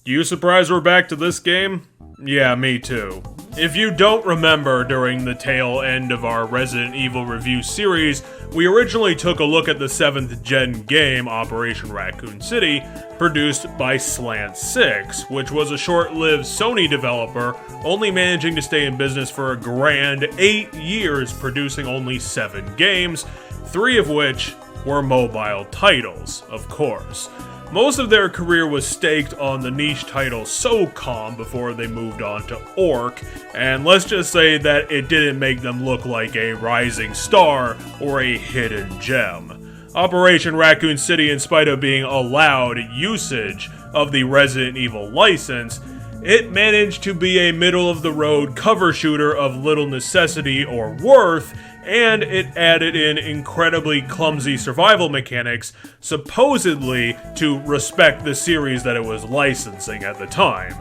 You surprised we're back to this game? Yeah, me too. If you don't remember, during the tail end of our Resident Evil review series, we originally took a look at the 7th gen game, Operation Raccoon City, produced by Slant Six, which was a short-lived Sony developer, only managing to stay in business for a grand 8 years, producing only 7 games, 3 of which were mobile titles, of course. Most of their career was staked on the niche title SOCOM before they moved on to Orc, and let's just say that it didn't make them look like a rising star or a hidden gem. Operation Raccoon City, in spite of being allowed usage of the Resident Evil license, it managed to be a middle-of-the-road cover shooter of little necessity or worth, and it added in incredibly clumsy survival mechanics, supposedly to respect the series that it was licensing at the time.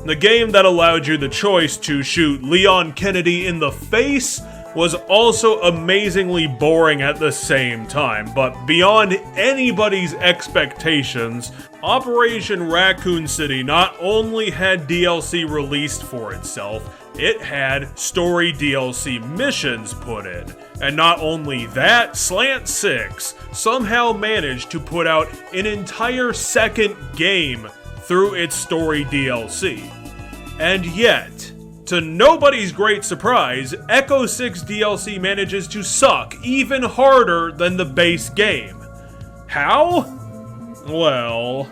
The game that allowed you the choice to shoot Leon Kennedy in the face was also amazingly boring at the same time, but beyond anybody's expectations, Operation Raccoon City not only had DLC released for itself, it had story DLC missions put in. And not only that, Slant Six somehow managed to put out an entire second game through its story DLC. And yet, to nobody's great surprise, Echo 6 DLC manages to suck even harder than the base game. How? Well...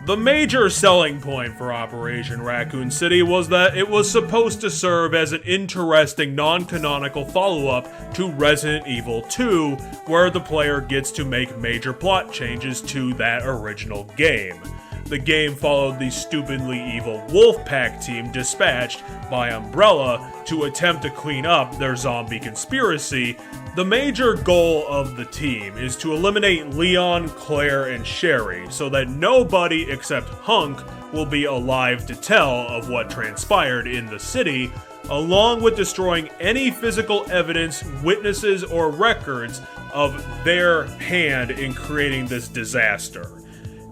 The major selling point for Operation Raccoon City was that it was supposed to serve as an interesting non-canonical follow-up to Resident Evil 2, where the player gets to make major plot changes to that original game. The game followed the stupidly evil Wolfpack team dispatched by Umbrella to attempt to clean up their zombie conspiracy. The major goal of the team is to eliminate Leon, Claire, and Sherry so that nobody except Hunk will be alive to tell of what transpired in the city, along with destroying any physical evidence, witnesses, or records of their hand in creating this disaster.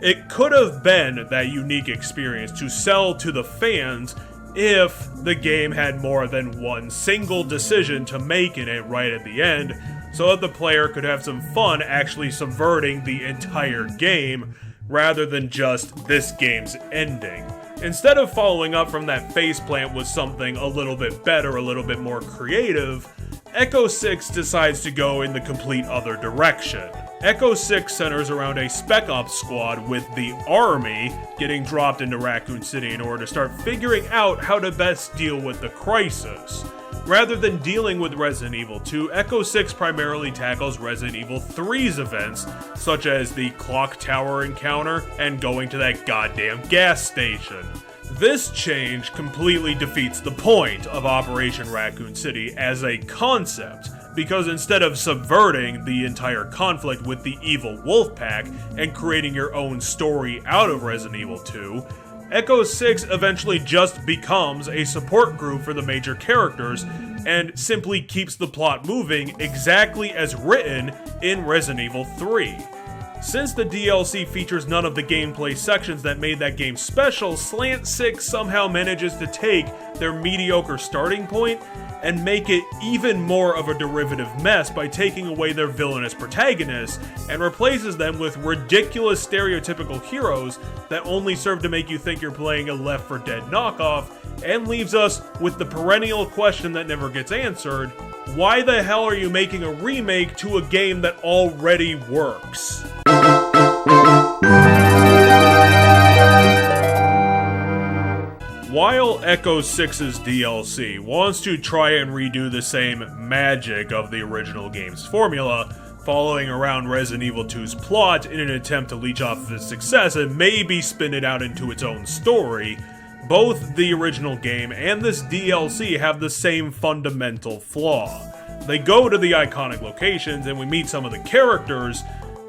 It could have been that unique experience to sell to the fans if the game had more than one single decision to make in it right at the end, so that the player could have some fun actually subverting the entire game, rather than just this game's ending. Instead of following up from that faceplant with something a little bit better, a little bit more creative, Echo 6 decides to go in the complete other direction. Echo 6 centers around a Spec Ops squad with the Army getting dropped into Raccoon City in order to start figuring out how to best deal with the crisis. Rather than dealing with Resident Evil 2, Echo 6 primarily tackles Resident Evil 3's events, such as the clock tower encounter and going to that goddamn gas station. This change completely defeats the point of Operation Raccoon City as a concept, because instead of subverting the entire conflict with the evil Wolfpack and creating your own story out of Resident Evil 2, Echo 6 eventually just becomes a support group for the major characters and simply keeps the plot moving exactly as written in Resident Evil 3. Since the DLC features none of the gameplay sections that made that game special, Slant Six somehow manages to take their mediocre starting point and make it even more of a derivative mess by taking away their villainous protagonists and replaces them with ridiculous stereotypical heroes that only serve to make you think you're playing a Left 4 Dead knockoff, and leaves us with the perennial question that never gets answered: why the hell are you making a remake to a game that already works? While Echo 6's DLC wants to try and redo the same magic of the original game's formula, following around Resident Evil 2's plot in an attempt to leech off of its success and maybe spin it out into its own story, both the original game and this DLC have the same fundamental flaw. They go to the iconic locations and we meet some of the characters,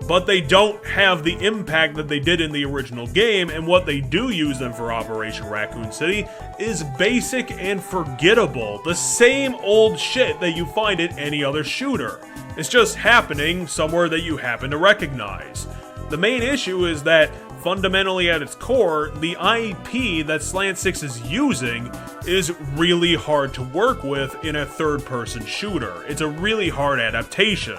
but they don't have the impact that they did in the original game, and what they do use them for Operation Raccoon City is basic and forgettable. The same old shit that you find in any other shooter. It's just happening somewhere that you happen to recognize. The main issue is that, fundamentally at its core, the IP that Slant Six is using is really hard to work with in a third-person shooter. It's a really hard adaptation.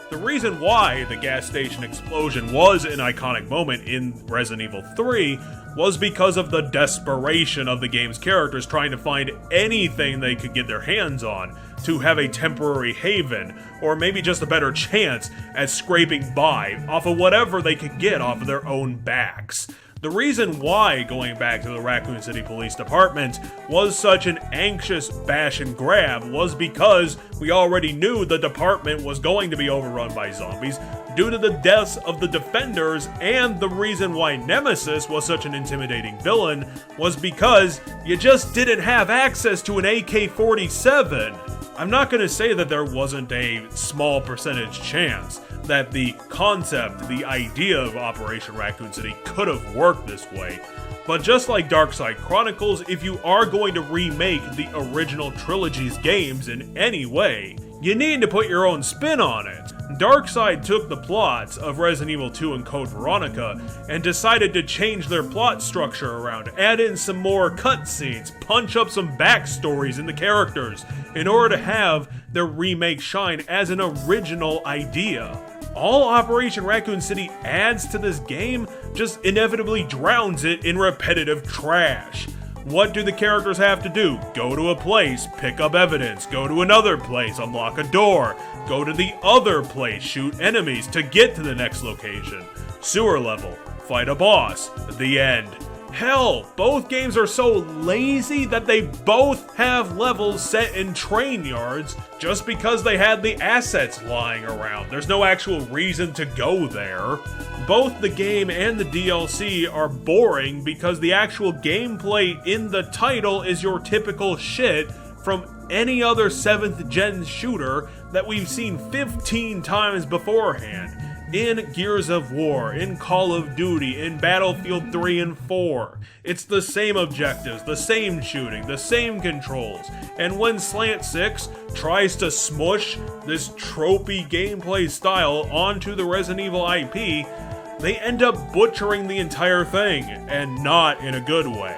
The reason why the gas station explosion was an iconic moment in Resident Evil 3 was because of the desperation of the game's characters trying to find anything they could get their hands on to have a temporary haven, or maybe just a better chance at scraping by off of whatever they could get off of their own backs. The reason why going back to the Raccoon City Police Department was such an anxious bash and grab was because we already knew the department was going to be overrun by zombies due to the deaths of the defenders, and the reason why Nemesis was such an intimidating villain was because you just didn't have access to an AK-47. I'm not going to say that there wasn't a small percentage chance that the concept, the idea of Operation Raccoon City could have worked this way. But just like Darkside Chronicles, if you are going to remake the original trilogy's games in any way, you need to put your own spin on it. Darkside took the plots of Resident Evil 2 and Code Veronica and decided to change their plot structure around, add in some more cutscenes, punch up some backstories in the characters in order to have their remake shine as an original idea. All Operation Raccoon City adds to this game just inevitably drowns it in repetitive trash. What do the characters have to do? Go to a place, pick up evidence, go to another place, unlock a door, go to the other place, shoot enemies to get to the next location. Sewer level, fight a boss, the end. Hell, both games are so lazy that they both have levels set in train yards just because they had the assets lying around. There's no actual reason to go there. Both the game and the DLC are boring because the actual gameplay in the title is your typical shit from any other 7th gen shooter that we've seen 15 times beforehand. In Gears of War, in Call of Duty, in Battlefield 3 and 4. It's the same objectives, the same shooting, the same controls. And when Slant Six tries to smush this tropey gameplay style onto the Resident Evil IP, they end up butchering the entire thing, and not in a good way.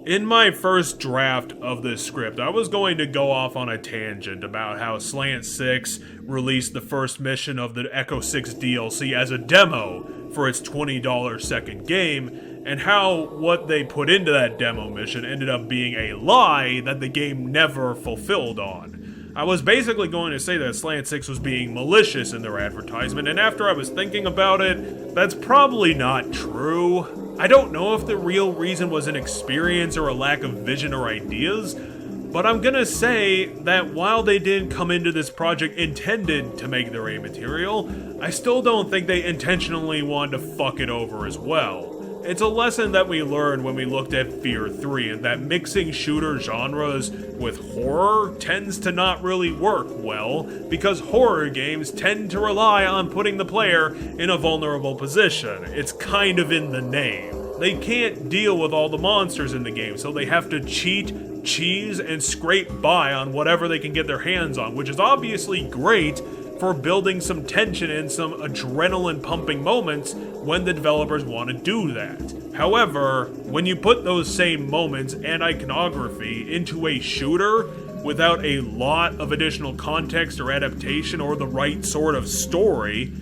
In my first draft of this script, I was going to go off on a tangent about how Slant Six released the first mission of the Echo 6 DLC as a demo for its $20 second game, and how what they put into that demo mission ended up being a lie that the game never fulfilled on. I was basically going to say that Slant Six was being malicious in their advertisement, and after I was thinking about it, that's probably not true. I don't know if the real reason was inexperience or a lack of vision or ideas, but I'm gonna say that while they didn't come into this project intended to make their A material, I still don't think they intentionally wanted to fuck it over as well. It's a lesson that we learned when we looked at Fear 3, and that mixing shooter genres with horror tends to not really work well, because horror games tend to rely on putting the player in a vulnerable position. It's kind of in the name. They can't deal with all the monsters in the game, so they have to cheat, cheese, and scrape by on whatever they can get their hands on, which is obviously great for building some tension and some adrenaline-pumping moments when the developers want to do that. However, when you put those same moments and iconography into a shooter without a lot of additional context or adaptation or the right sort of story,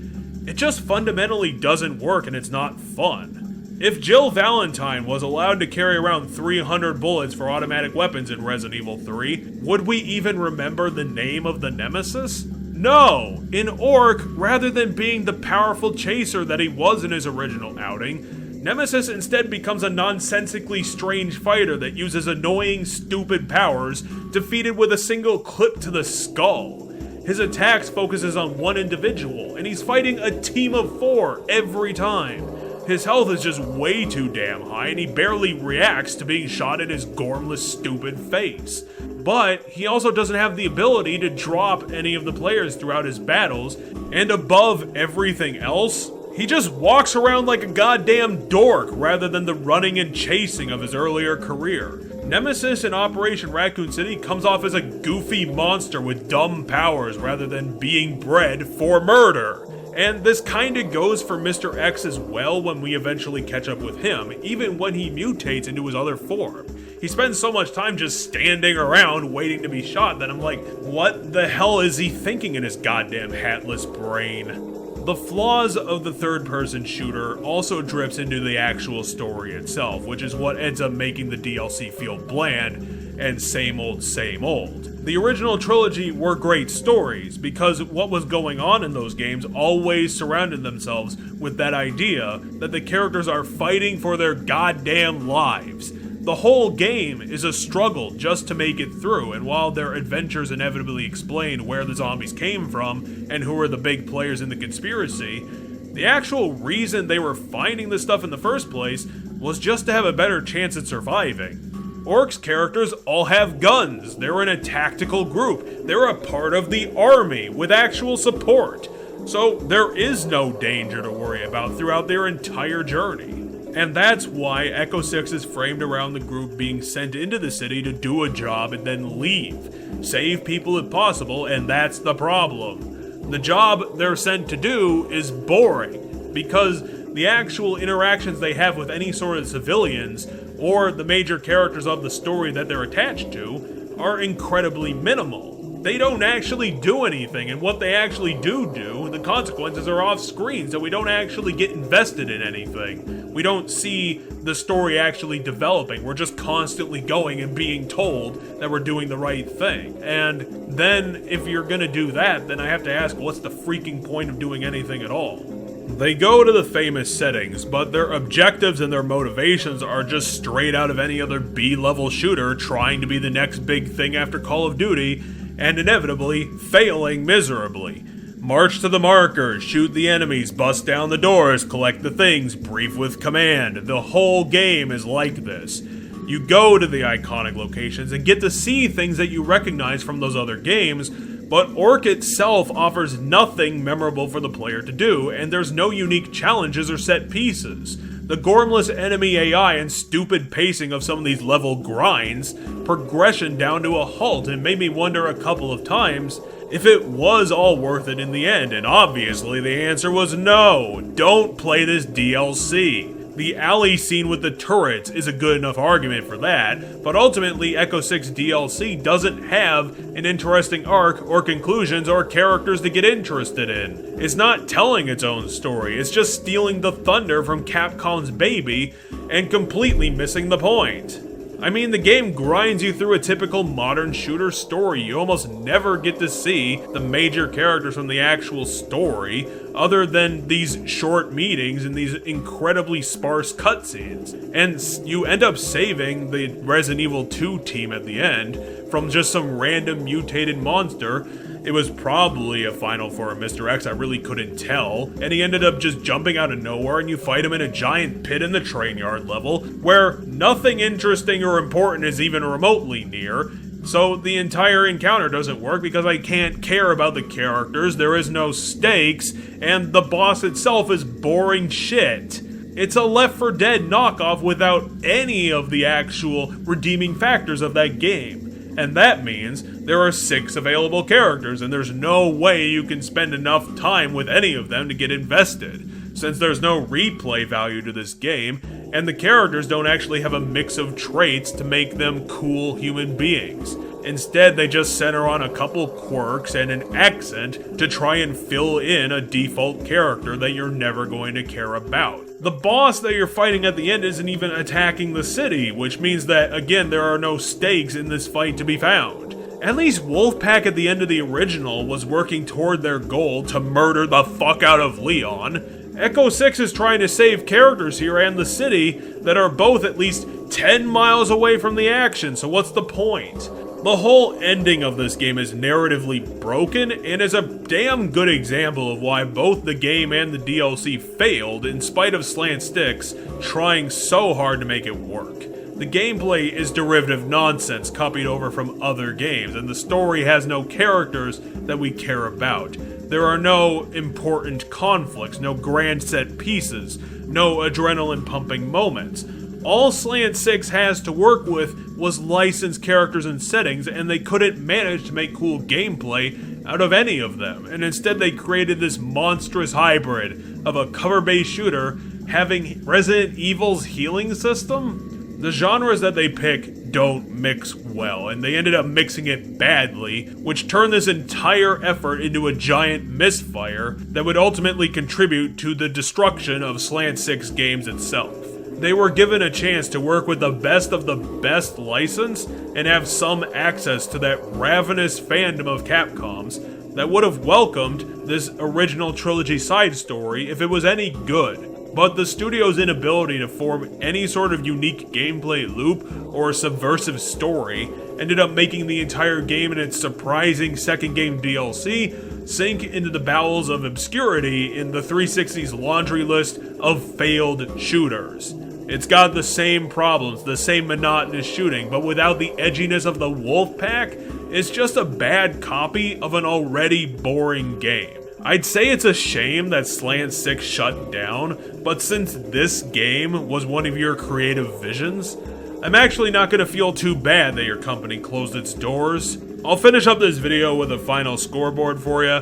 it just fundamentally doesn't work and it's not fun. If Jill Valentine was allowed to carry around 300 bullets for automatic weapons in Resident Evil 3, would we even remember the name of the nemesis? No! In Orc, rather than being the powerful chaser that he was in his original outing, Nemesis instead becomes a nonsensically strange fighter that uses annoying, stupid powers defeated with a single clip to the skull. His attacks focuses on one individual, and he's fighting a team of 4 every time. His health is just way too damn high, and he barely reacts to being shot in his gormless, stupid face. but he also doesn't have the ability to drop any of the players throughout his battles, and above everything else, he just walks around like a goddamn dork rather than the running and chasing of his earlier career. Nemesis in Operation Raccoon City comes off as a goofy monster with dumb powers rather than being bred for murder. And this kinda goes for Mr. X as well when we eventually catch up with him, even when he mutates into his other form. He spends so much time just standing around waiting to be shot that I'm like, what the hell is he thinking in his goddamn hatless brain? The flaws of the third-person shooter also drips into the actual story itself, which is what ends up making the DLC feel bland and same old, same old. The original trilogy were great stories because what was going on in those games always surrounded themselves with that idea that the characters are fighting for their goddamn lives. The whole game is a struggle just to make it through, and while their adventures inevitably explain where the zombies came from and who are the big players in the conspiracy, the actual reason they were finding this stuff in the first place was just to have a better chance at surviving. Orc's characters all have guns, they're in a tactical group, they're a part of the army with actual support, so there is no danger to worry about throughout their entire journey. And that's why Echo 6 is framed around the group being sent into the city to do a job and then leave. Save people if possible, and that's the problem. The job they're sent to do is boring, because the actual interactions they have with any sort of civilians, or the major characters of the story that they're attached to, are incredibly minimal. They don't actually do anything, and what they actually do, the consequences are off screen, so we don't actually get invested in anything. We don't see the story actually developing, we're just constantly going and being told that we're doing the right thing. And then, if you're gonna do that, then I have to ask, what's the freaking point of doing anything at all? They go to the famous settings, but their objectives and their motivations are just straight out of any other B-level shooter trying to be the next big thing after Call of Duty, and inevitably failing miserably. March to the markers, shoot the enemies, bust down the doors, collect the things, brief with command. The whole game is like this. You go to the iconic locations and get to see things that you recognize from those other games, but Orc itself offers nothing memorable for the player to do, and there's no unique challenges or set pieces. The gormless enemy AI and stupid pacing of some of these level grinds, progression down to a halt, and made me wonder a couple of times if it was all worth it in the end, and obviously the answer was no, don't play this DLC. The alley scene with the turrets is a good enough argument for that, but ultimately Echo 6 DLC doesn't have an interesting arc or conclusions or characters to get interested in. It's not telling its own story, it's just stealing the thunder from Capcom's baby and completely missing the point. I mean, the game grinds you through a typical modern shooter story. You almost never get to see the major characters from the actual story, other than these short meetings and these incredibly sparse cutscenes. And you end up saving the Resident Evil 2 team at the end from just some random mutated monster. It was probably a final for Mr. X, I really couldn't tell, and he ended up just jumping out of nowhere and you fight him in a giant pit in the train yard level, where nothing interesting or important is even remotely near, so the entire encounter doesn't work because I can't care about the characters, there is no stakes, and the boss itself is boring shit. It's a Left 4 Dead knockoff without any of the actual redeeming factors of that game. And that means there are 6 available characters, and there's no way you can spend enough time with any of them to get invested, since there's no replay value to this game, and the characters don't actually have a mix of traits to make them cool human beings. Instead, they just center on a couple quirks and an accent to try and fill in a default character that you're never going to care about. The boss that you're fighting at the end isn't even attacking the city, which means that, again, there are no stakes in this fight to be found. At least Wolfpack at the end of the original was working toward their goal to murder the fuck out of Leon. Echo 6 is trying to save characters here and the city that are both at least 10 miles away from the action, so what's the point? The whole ending of this game is narratively broken and is a damn good example of why both the game and the DLC failed in spite of Slant Six trying so hard to make it work. The gameplay is derivative nonsense copied over from other games, and the story has no characters that we care about. There are no important conflicts, no grand set pieces, no adrenaline-pumping moments. All Slant Six has to work with was licensed characters and settings, and they couldn't manage to make cool gameplay out of any of them, and instead they created this monstrous hybrid of a cover-based shooter having Resident Evil's healing system? The genres that they pick don't mix well, and they ended up mixing it badly, which turned this entire effort into a giant misfire that would ultimately contribute to the destruction of Slant Six games itself. They were given a chance to work with the best of the best license and have some access to that ravenous fandom of Capcom's that would have welcomed this original trilogy side story if it was any good. But the studio's inability to form any sort of unique gameplay loop or subversive story ended up making the entire game and its surprising second game DLC sink into the bowels of obscurity in the 360's laundry list of failed shooters. It's got the same problems, the same monotonous shooting, but without the edginess of the Wolfpack, it's just a bad copy of an already boring game. I'd say it's a shame that Slant Six shut down, but since this game was one of your creative visions, I'm actually not going to feel too bad that your company closed its doors. I'll finish up this video with a final scoreboard for you.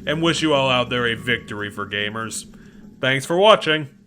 And wish you all out there a victory for gamers. Thanks for watching.